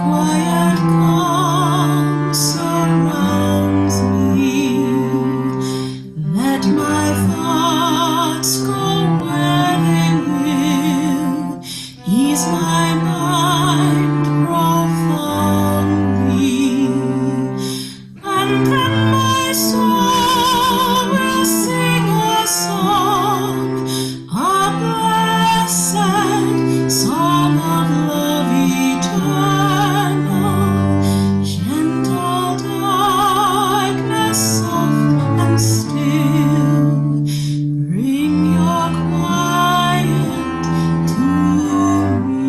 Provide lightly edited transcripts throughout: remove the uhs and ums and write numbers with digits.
quiet calm surrounds me. Let my thoughts go where they will. Ease my mind profoundly. And then my soul will sing a song, a blessed song of love eternal. Gentle darkness, soft and still, bring your quiet to me.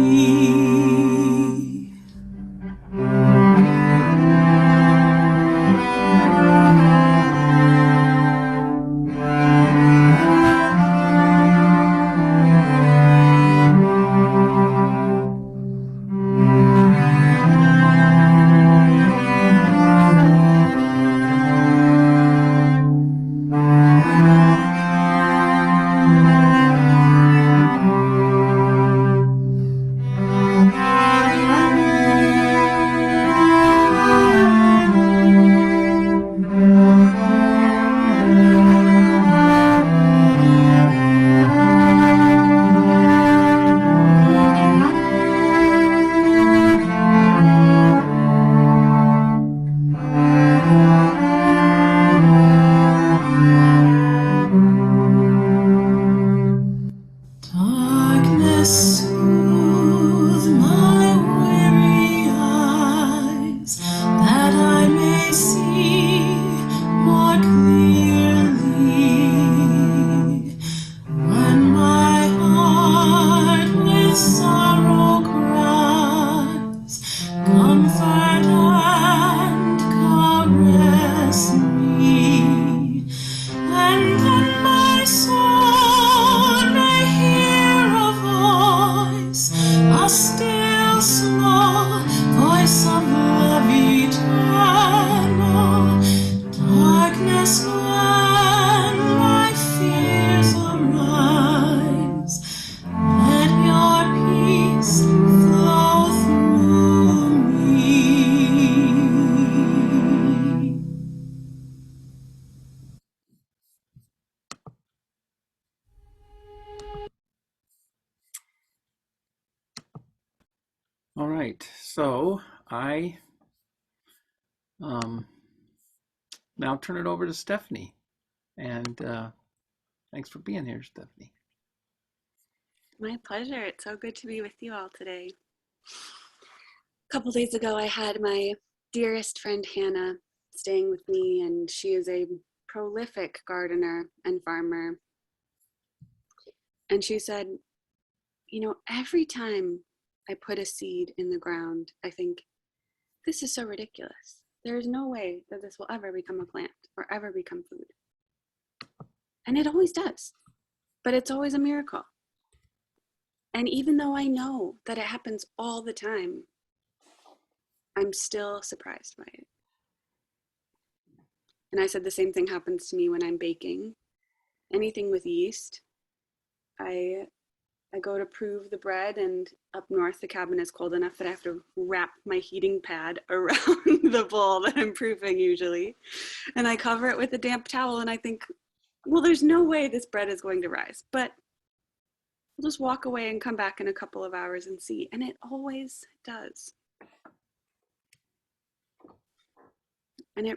Darkness, soothe my weary eyes, that I may see more clearly. When my heart with sorrow cries, comfort and caress me. And then my soul may hear a voice, a still small voice of love eternal. Darkness, when my fears arise, let your peace flow through me. All right, so I now turn it over to Stephanie. And thanks for being here, Stephanie. My pleasure. It's so good to be with you all today. A couple days ago, I had my dearest friend Hannah staying with me, and she is a prolific gardener and farmer. And she said, you know, every time I put a seed in the ground, I think, this is so ridiculous. There is no way that this will ever become a plant or ever become food. And it always does, but it's always a miracle. And even though I know that it happens all the time, I'm still surprised by it. And I said the same thing happens to me when I'm baking. Anything with yeast, I go to prove the bread, and up north the cabin is cold enough that I have to wrap my heating pad around the bowl that I'm proofing usually. And I cover it with a damp towel, and I think, well, there's no way this bread is going to rise, but I'll just walk away and come back in a couple of hours and see. And it always does. And it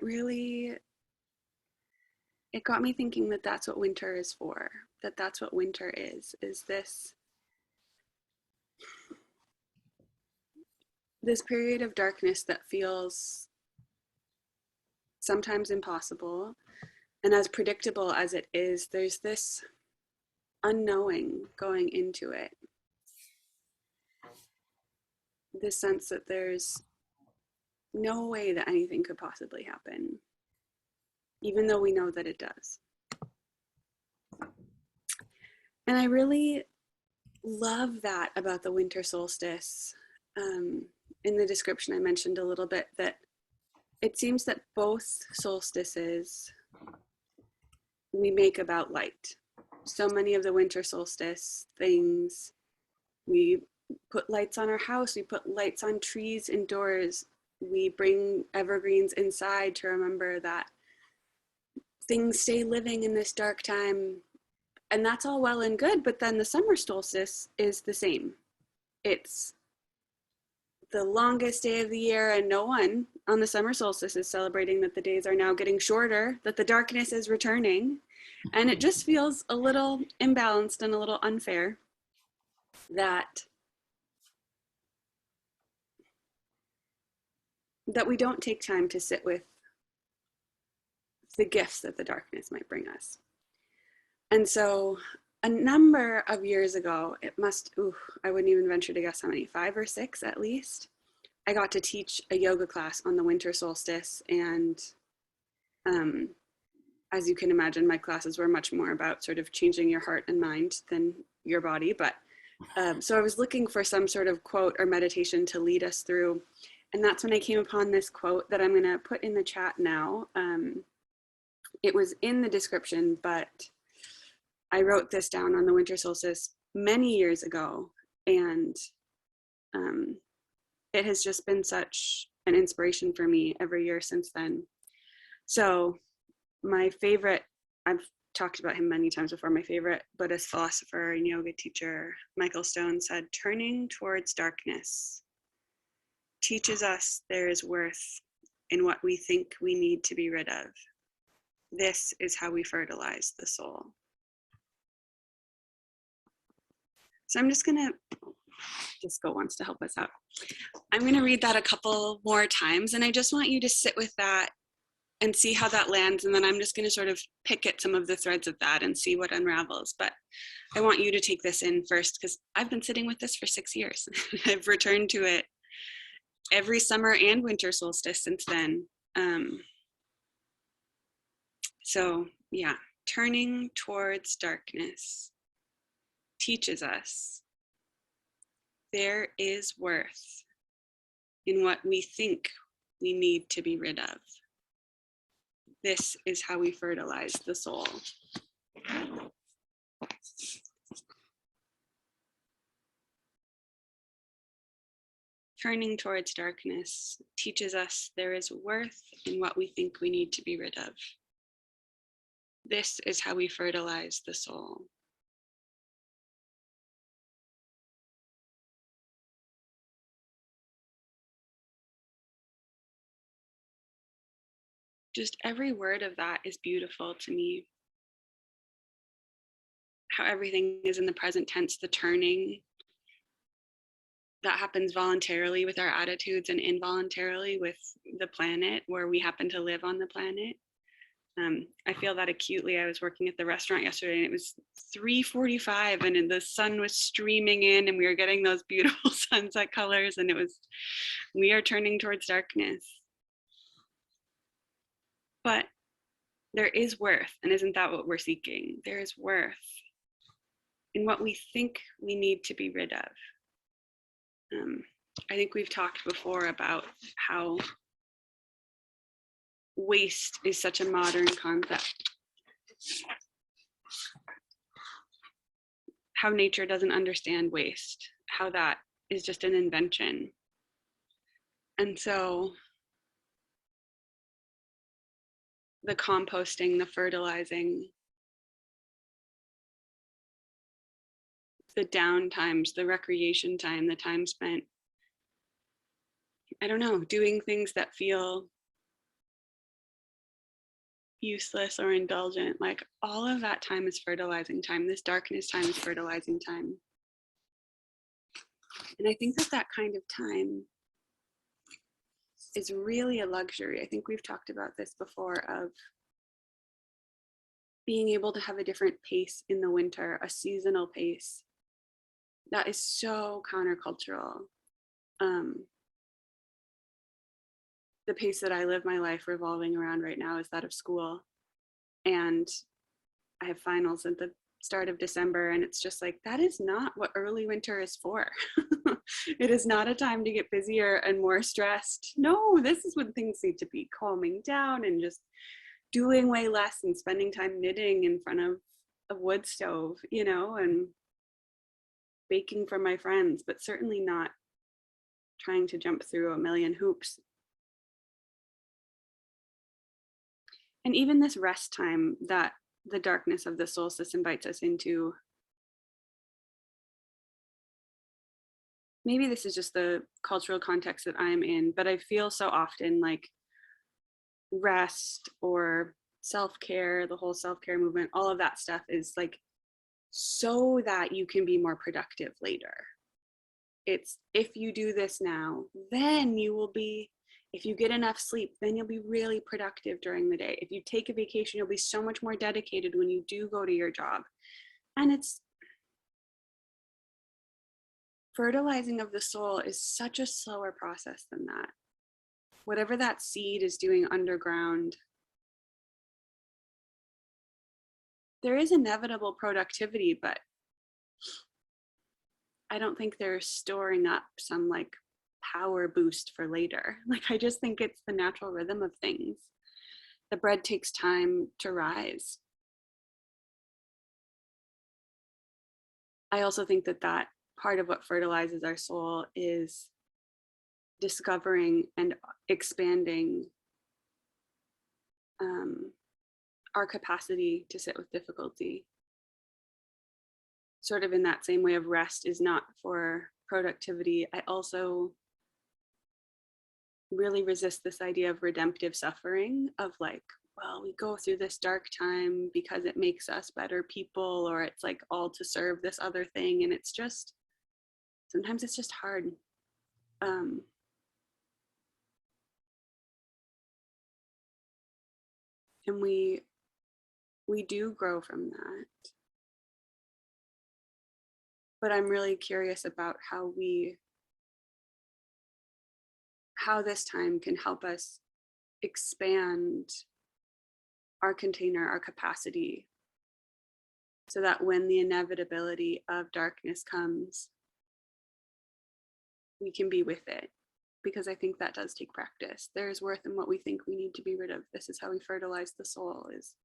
got me thinking that that's what winter is for, that's what winter is this period of darkness that feels sometimes impossible. And as predictable as it is, there's this unknowing going into it. This sense that there's no way that anything could possibly happen, even though we know that it does. And I really love that about the winter solstice. In the description I mentioned a little bit that it seems that both solstices we make about light. So many of the winter solstice things we put lights on our house. We put lights on trees indoors. We bring evergreens inside to remember that things stay living in this dark time. And that's all well and good, but then the summer solstice is the same. It's the longest day of the year, and no one on the summer solstice is celebrating that the days are now getting shorter, that the darkness is returning. And it just feels a little imbalanced and a little unfair that we don't take time to sit with the gifts that the darkness might bring us. And so a number of years ago, I wouldn't even venture to guess how many, 5 or 6 at least, I got to teach a yoga class on the winter solstice. And as you can imagine, my classes were much more about sort of changing your heart and mind than your body. But so I was looking for some sort of quote or meditation to lead us through. And that's when I came upon this quote that I'm going to put in the chat now. It was in the description, but I wrote this down on the winter solstice many years ago. And it has just been such an inspiration for me every year since then. So my favorite, I've talked about him many times before, my favorite Buddhist philosopher and yoga teacher, Michael Stone, said, "Turning towards darkness teaches us there is worth in what we think we need to be rid of. This is how we fertilize the soul." So I'm just gonna, Disco wants to help us out. I'm gonna read that a couple more times, and I just want you to sit with that and see how that lands, and then I'm just gonna sort of pick at some of the threads of that and see what unravels. But I want you to take this in first, because I've been sitting with this for 6 years. I've returned to it every summer and winter solstice since then. So yeah, turning towards darkness teaches us there is worth in what we think we need to be rid of. This is how we fertilize the soul. Turning towards darkness teaches us there is worth in what we think we need to be rid of. This is how we fertilize the soul. Just every word of that is beautiful to me. How everything is in the present tense, the turning, that happens voluntarily with our attitudes and involuntarily with the planet where we happen to live on the planet. I feel that acutely. I was working at the restaurant yesterday and it was 3:45 and the sun was streaming in and we were getting those beautiful sunset colors, and we are turning towards darkness. But there is worth, and isn't that what we're seeking? There is worth in what we think we need to be rid of. I think we've talked before about how waste is such a modern concept. How nature doesn't understand waste, how that is just an invention. And so the composting, the fertilizing, the down times, the recreation time, the time spent, I don't know, doing things that feel useless or indulgent, like all of that time is fertilizing time. This darkness time is fertilizing time. And I think that kind of time is really a luxury. I think we've talked about this before, of being able to have a different pace in the winter, a seasonal pace. That is so countercultural. The pace that I live my life revolving around right now is that of school. And I have finals at the start of December, and it's just like, that is not what early winter is for. It is not a time to get busier and more stressed. No, this is when things need to be calming down and just doing way less and spending time knitting in front of a wood stove, you know. And baking for my friends, but certainly not trying to jump through a million hoops. And even this rest time that the darkness of the solstice invites us into, maybe this is just the cultural context that I'm in, but I feel so often like rest or self-care, the whole self-care movement, all of that stuff is like so that you can be more productive later. It's if you do this now, then you will be, if you get enough sleep, then you'll be really productive during the day. If you take a vacation, you'll be so much more dedicated when you do go to your job. And it's fertilizing of the soul is such a slower process than that. Whatever that seed is doing underground, there is inevitable productivity, but I don't think they're storing up some like power boost for later. Like, I just think it's the natural rhythm of things. The bread takes time to rise. I also think that that part of what fertilizes our soul is discovering and expanding our capacity to sit with difficulty. Sort of in that same way of rest is not for productivity. I also really resist this idea of redemptive suffering of like, well, we go through this dark time because it makes us better people, or it's like all to serve this other thing. And it's just, sometimes it's just hard. And we do grow from that. But I'm really curious about how this time can help us expand our container, our capacity, so that when the inevitability of darkness comes, we can be with it. Because I think that does take practice. There's worth in what we think we need to be rid of. This is how we fertilize the soul. Is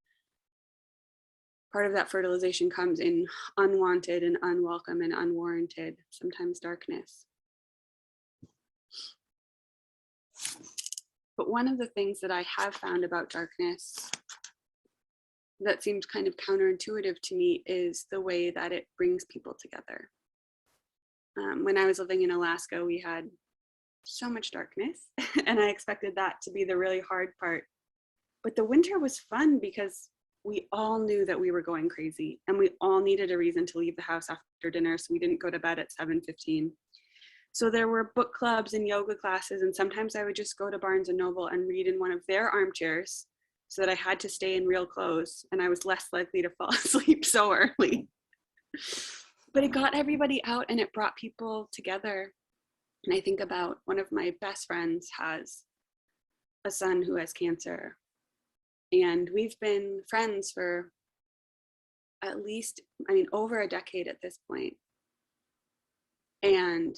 part of that fertilization comes in unwanted and unwelcome and unwarranted, sometimes darkness. But one of the things that I have found about darkness that seems kind of counterintuitive to me is the way that it brings people together. When I was living in Alaska, we had so much darkness, and I expected that to be the really hard part. But the winter was fun because we all knew that we were going crazy, and we all needed a reason to leave the house after dinner, so we didn't go to bed at 7:15. So there were book clubs and yoga classes, and sometimes I would just go to Barnes and Noble and read in one of their armchairs so that I had to stay in real clothes, and I was less likely to fall asleep so early. But it got everybody out, and it brought people together. And I think about one of my best friends has a son who has cancer. And we've been friends for at least, over a decade at this point. And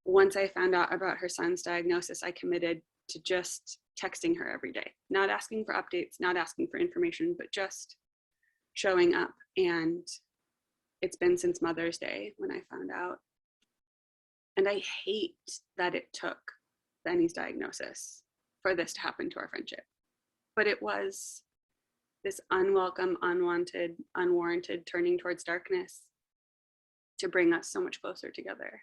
once I found out about her son's diagnosis, I committed to just texting her every day, not asking for updates, not asking for information, but just showing up. And it's been since Mother's Day when I found out. And I hate that it took Benny's diagnosis for this to happen to our friendship. But it was this unwelcome, unwanted, unwarranted turning towards darkness to bring us so much closer together.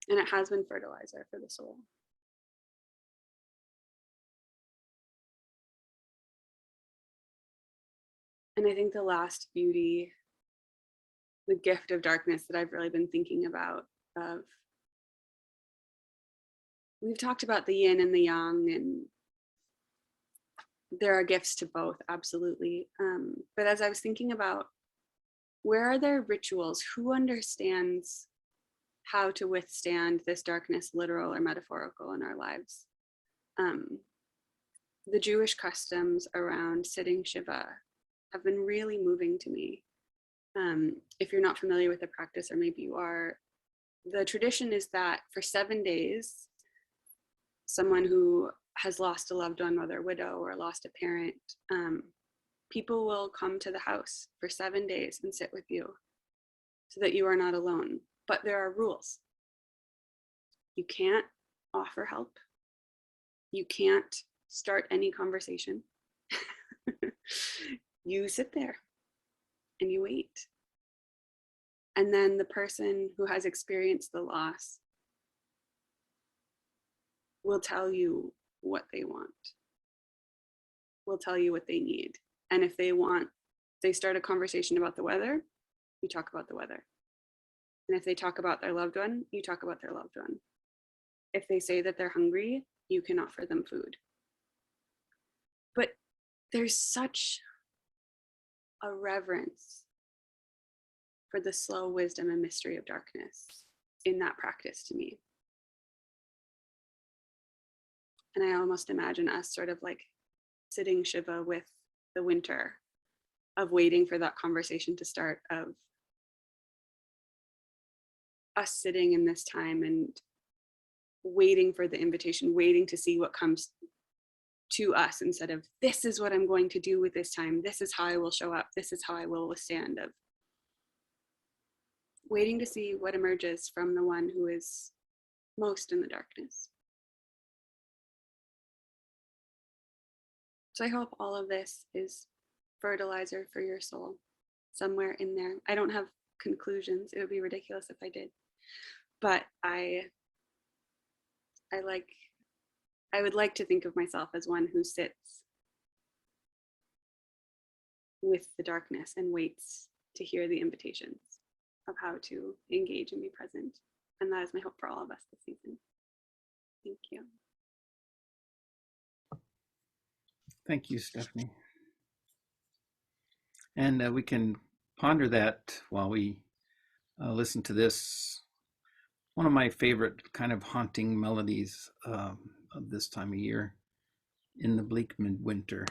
And it has been fertilizer for the soul. And I think the last beauty, the gift of darkness that I've really been thinking about, we've talked about the yin and the yang, and there are gifts to both, absolutely. But as I was thinking about, where are there rituals? Who understands how to withstand this darkness, literal or metaphorical, in our lives? The Jewish customs around sitting Shiva have been really moving to me. If you're not familiar with the practice, or maybe you are, the tradition is that for 7 days, someone who has lost a loved one, whether a widow or lost a parent, People will come to the house for 7 days and sit with you so that you are not alone. But there are rules. You can't offer help. You can't start any conversation. You sit there and you wait. And then the person who has experienced the loss will tell you what they want, will tell you what they need. And if they start a conversation about the weather, you talk about the weather. And if they talk about their loved one, you talk about their loved one. If they say that they're hungry, you can offer them food. But there's such a reverence for the slow wisdom and mystery of darkness in that practice to me. And I almost imagine us sort of like sitting Shiva with the winter, of waiting for that conversation to start, of us sitting in this time and waiting for the invitation, waiting to see what comes to us, instead of, this is what I'm going to do with this time, this is how I will show up, this is how I will withstand, of waiting to see what emerges from the one who is most in the darkness. So I hope all of this is fertilizer for your soul somewhere in there. I don't have conclusions. It would be ridiculous if I did. But I would like to think of myself as one who sits with the darkness and waits to hear the invitations of how to engage and be present. And that is my hope for all of us this season. Thank you. Thank you, Stephanie. And we can ponder that while we listen to this. One of my favorite kind of haunting melodies of this time of year, In the Bleak Midwinter.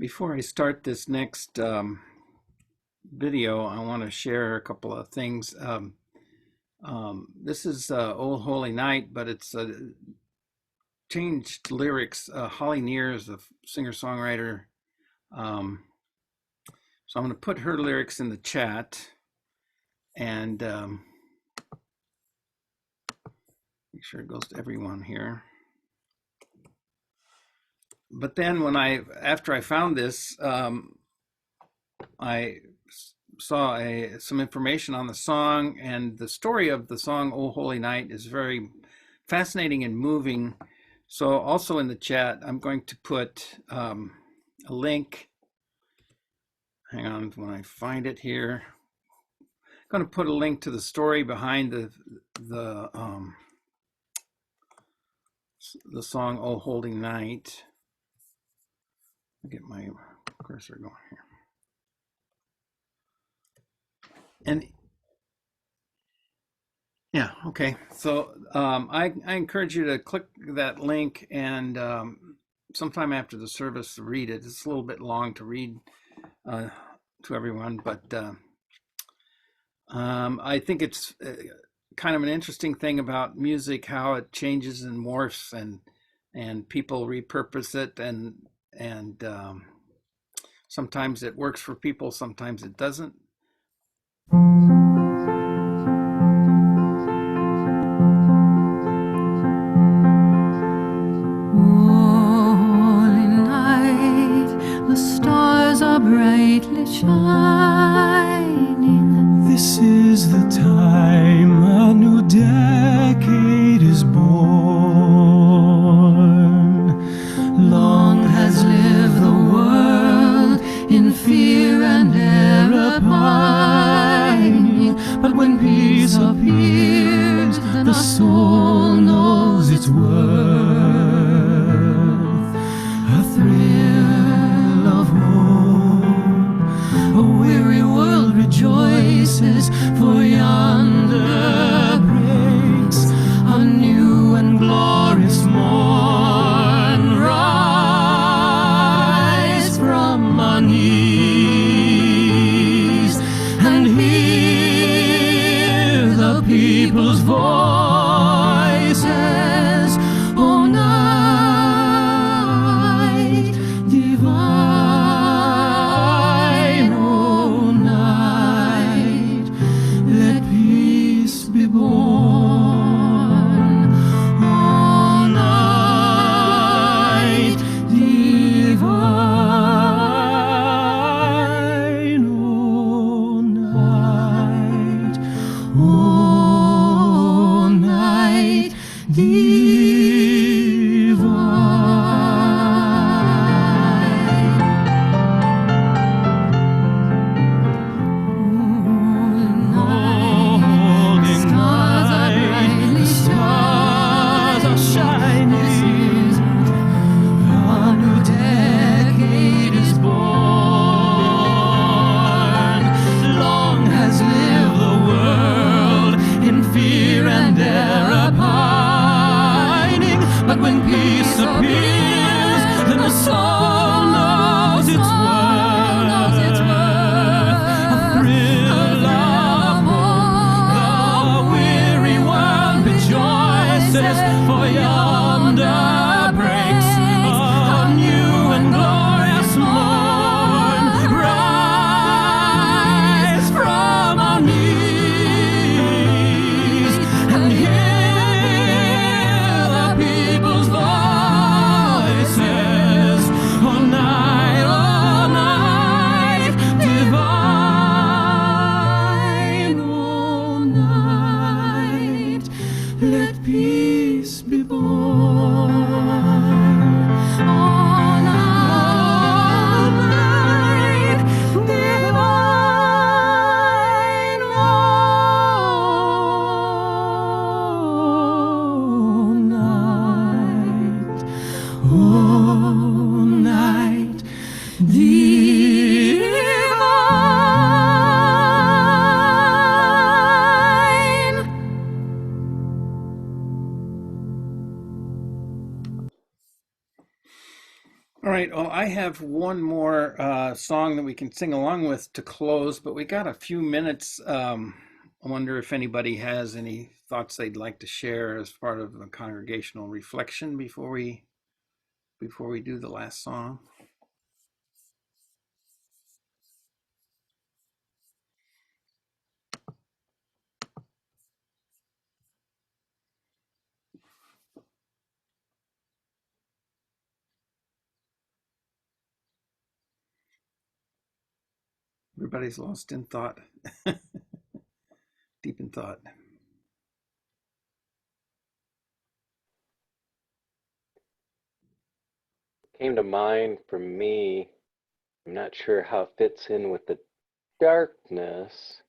Before I start this next video, I want to share a couple of things. This is Old Holy Night, but it's changed lyrics. Holly Near is a singer-songwriter. So I'm going to put her lyrics in the chat and make sure it goes to everyone here. But then after I found this, I saw some information on the song, and the story of the song "Oh Holy Night" is very fascinating and moving. So also in the chat, I'm going to put a link. Hang on when I find it here. I'm going to put a link to the story behind the song "Oh Holy Night." I'll get my cursor going here. And yeah, okay. So I encourage you to click that link and sometime after the service read it. It's a little bit long to read to everyone, but I think it's kind of an interesting thing about music, how it changes and morphs, and people repurpose it, and sometimes it works for people, sometimes it doesn't. Holy night, the stars are brightly shining. This is the time a new decade is born. Long has lived the world in fear and error pining, but when peace appears, the soul knows its worth. A thrill of hope, a weary world rejoices, for yonder breaks a new and glorious morn. Rise from our knees and hear the people's voices. Oh, All right. Well, I have one more song that we can sing along with to close, but we got a few minutes. I wonder if anybody has any thoughts they'd like to share as part of a congregational reflection before we do the last song. Everybody's lost in thought, deep in thought. Came to mind for me, I'm not sure how it fits in with the darkness,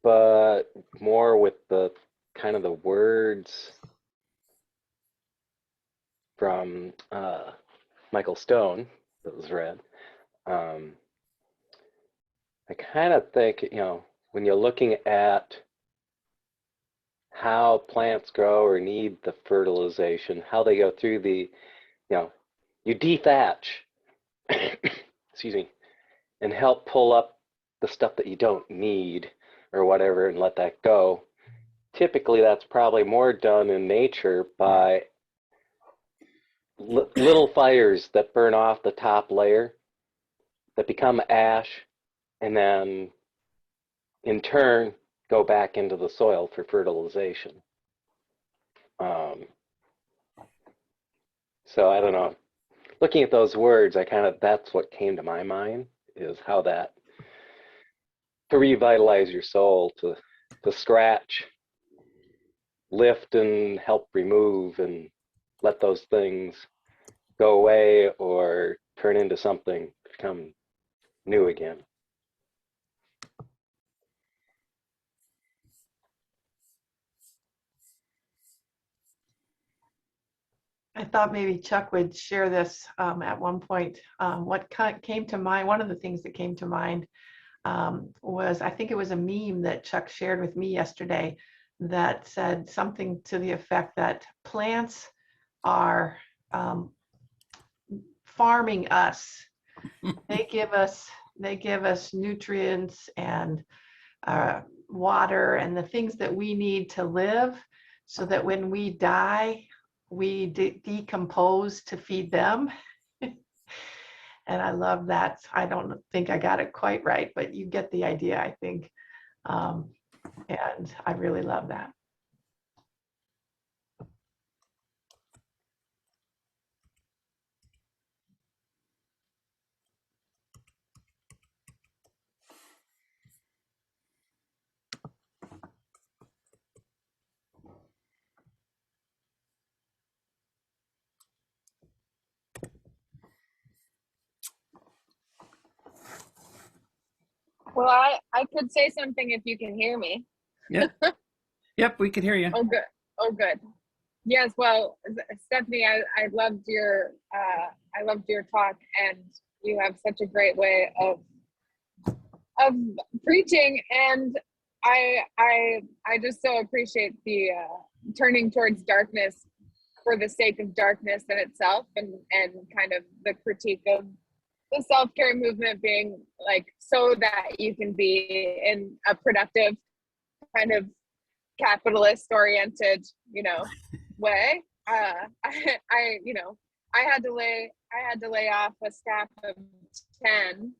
but more with the kind of the words from Michael Stone that was read. I kind of think, when you're looking at how plants grow or need the fertilization, how they go through you dethatch, excuse me, and help pull up the stuff that you don't need or whatever and let that go. Typically, that's probably more done in nature by little fires that burn off the top layer that become ash and then in turn go back into the soil for fertilization. So I don't know. Looking at those words, that's what came to my mind, is how that to revitalize your soul, to scratch, lift and help remove and let those things go away or turn into something, become new again. I thought maybe Chuck would share this at one point. What came to mind, one of the things that came to mind was, I think it was a meme that Chuck shared with me yesterday that said something to the effect that plants are farming us. They give us nutrients and water and the things that we need to live, so that when we die, we decompose to feed them. And I love that. I don't think I got it quite right, but you get the idea, I think. And I really love that. Well, I could say something if you can hear me. Yep. Yep, we can hear you. Oh, good. Oh, good. Yes. Well, Stephanie, I loved your talk, and you have such a great way of preaching, and I just so appreciate the turning towards darkness for the sake of darkness in itself, and kind of the critique of the self-care movement being like so that you can be in a productive kind of capitalist oriented, way. I had to lay off a staff of 10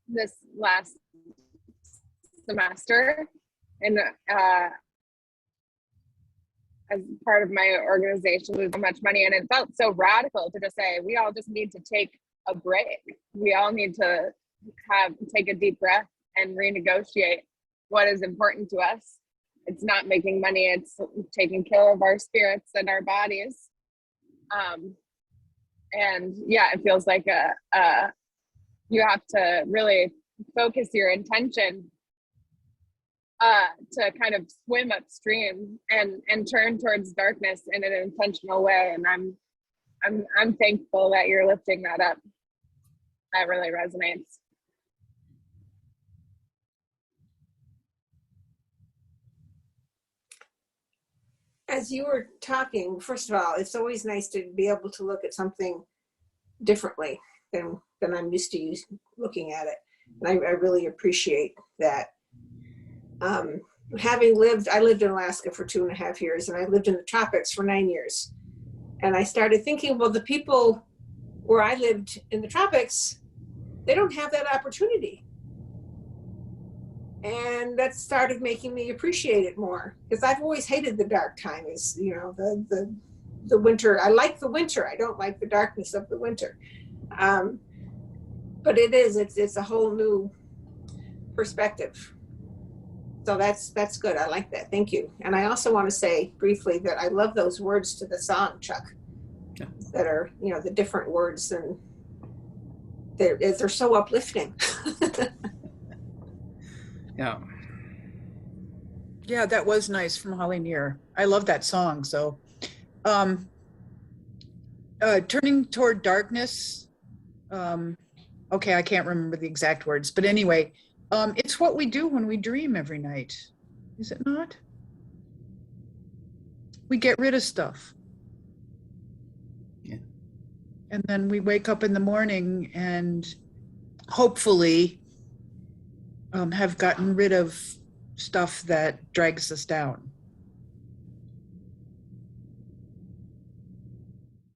this last semester, and as part of my organization, lose so much money, and it felt so radical to just say we all just need to take a break. We all need to take a deep breath and renegotiate what is important to us. It's not making money, it's taking care of our spirits and our bodies. And yeah, it feels like you have to really focus your intention to kind of swim upstream and turn towards darkness in an intentional way. And I'm thankful that you're lifting that up. That really resonates. As you were talking, first of all, it's always nice to be able to look at something differently than I'm used to looking at it. And I really appreciate that. I lived in Alaska for 2.5 years, and I lived in the tropics for 9 years. And I started thinking, well, the people where I lived in the tropics, they don't have that opportunity. And that started making me appreciate it more, because I've always hated the dark time, is, you know, the winter. I like the winter. I don't like the darkness of the winter. But it's a whole new perspective. So that's good. I like that. Thank you. And I also want to say briefly that I love those words to the song, Chuck, Yeah. that are, you know, the different words, and they're so uplifting. Yeah. Yeah, that was nice from Holly Near. I love that song. So, turning toward darkness. Okay, I can't remember the exact words, but anyway, it's what we do when we dream every night, is it not? We get rid of stuff. Yeah. And then we wake up in the morning and hopefully have gotten rid of stuff that drags us down.